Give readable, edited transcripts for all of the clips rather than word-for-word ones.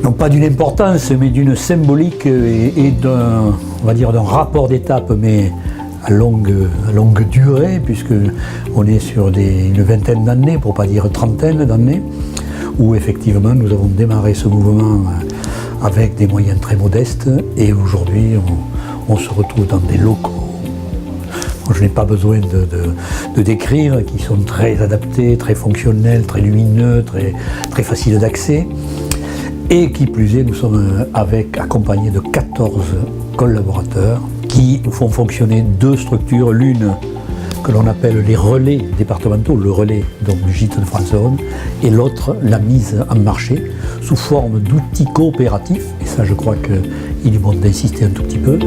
non pas d'une importance, mais d'une symbolique et d'un, on va dire, d'un rapport d'étape, mais à longue durée, puisqu'on est sur une vingtaine d'années, pour ne pas dire trentaine d'années, où effectivement nous avons démarré ce mouvement avec des moyens très modestes, et aujourd'hui on se retrouve dans des locaux. Je n'ai pas besoin de décrire, qui sont très adaptés, très fonctionnels, très lumineux, très faciles d'accès. Et qui plus est, nous sommes accompagnés de 14 collaborateurs qui font fonctionner deux structures, l'une que l'on appelle les relais départementaux, le relais donc, du gîte de France-Rhône, et l'autre la mise en marché sous forme d'outils coopératifs, et ça je crois qu'il est bon d'insister un tout petit peu.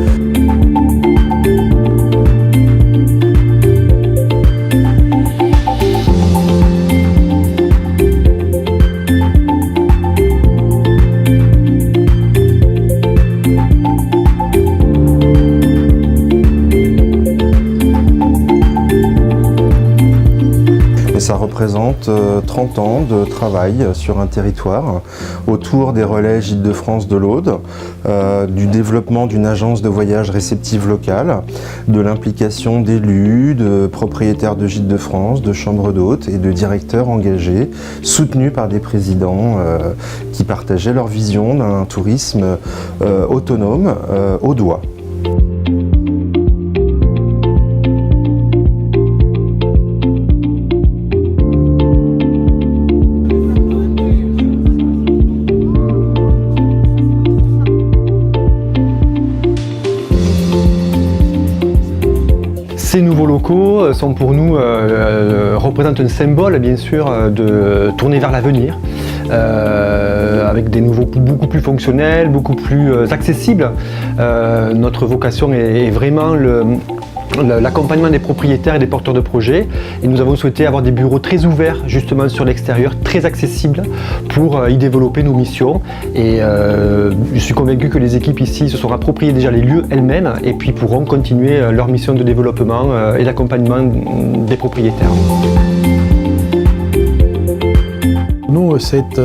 Ça représente 30 ans de travail sur un territoire autour des relais Gîtes de France de l'Aude, du développement d'une agence de voyage réceptive locale, de l'implication d'élus, de propriétaires de Gîtes de France, de chambres d'hôtes et de directeurs engagés, soutenus par des présidents qui partageaient leur vision d'un tourisme autonome audois. Ces nouveaux locaux sont pour nous, représentent un symbole bien sûr de tourner vers l'avenir, avec des nouveaux beaucoup plus fonctionnels, beaucoup plus accessibles. Notre vocation est vraiment l'accompagnement des propriétaires et des porteurs de projets, et nous avons souhaité avoir des bureaux très ouverts justement sur l'extérieur, très accessibles pour y développer nos missions, et je suis convaincu que les équipes ici se sont appropriées déjà les lieux elles-mêmes et puis pourront continuer leur mission de développement et d'accompagnement des propriétaires. Nous, c'est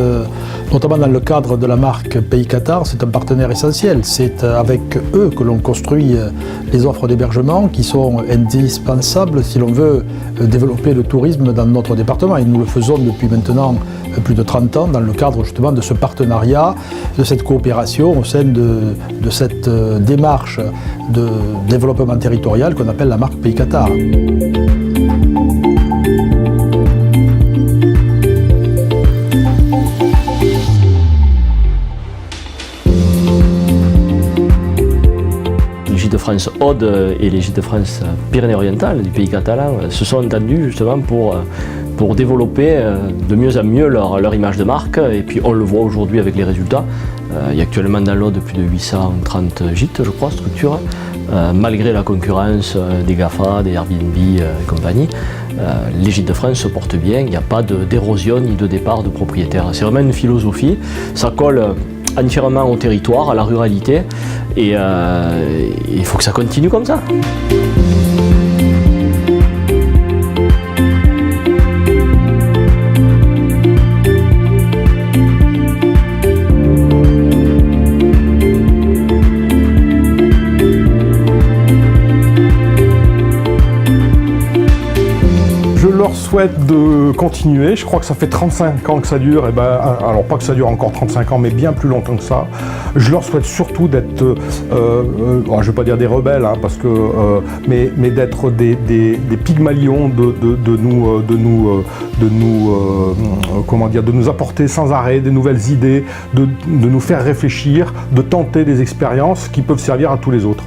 notamment dans le cadre de la marque Pays Qatar, c'est un partenaire essentiel. C'est avec eux que l'on construit les offres d'hébergement qui sont indispensables si l'on veut développer le tourisme dans notre département. Et nous le faisons depuis maintenant plus de 30 ans dans le cadre justement de ce partenariat, de cette coopération au sein de cette démarche de développement territorial qu'on appelle la marque Pays Qatar. Les Gîtes de France Aude et les Gîtes de France Pyrénées-Orientales du pays catalan se sont entendus justement pour développer de mieux en mieux leur image de marque, et puis on le voit aujourd'hui avec les résultats. Il y a actuellement dans l'Aude plus de 830 gîtes, je crois, structures, malgré la concurrence des GAFA, des Airbnb et compagnie. Les Gîtes de France se portent bien, il n'y a pas d'érosion ni de départ de propriétaires. C'est vraiment une philosophie, ça colle entièrement au territoire, à la ruralité, et il faut que ça continue comme ça. Je leur souhaite de continuer. Je crois que ça fait 35 ans que ça dure. Et alors pas que ça dure encore 35 ans, mais bien plus longtemps que ça. Je leur souhaite surtout d'être, je ne vais pas dire des rebelles, hein, parce que, mais d'être des pygmalions, de nous apporter sans arrêt des nouvelles idées, de nous faire réfléchir, de tenter des expériences qui peuvent servir à tous les autres.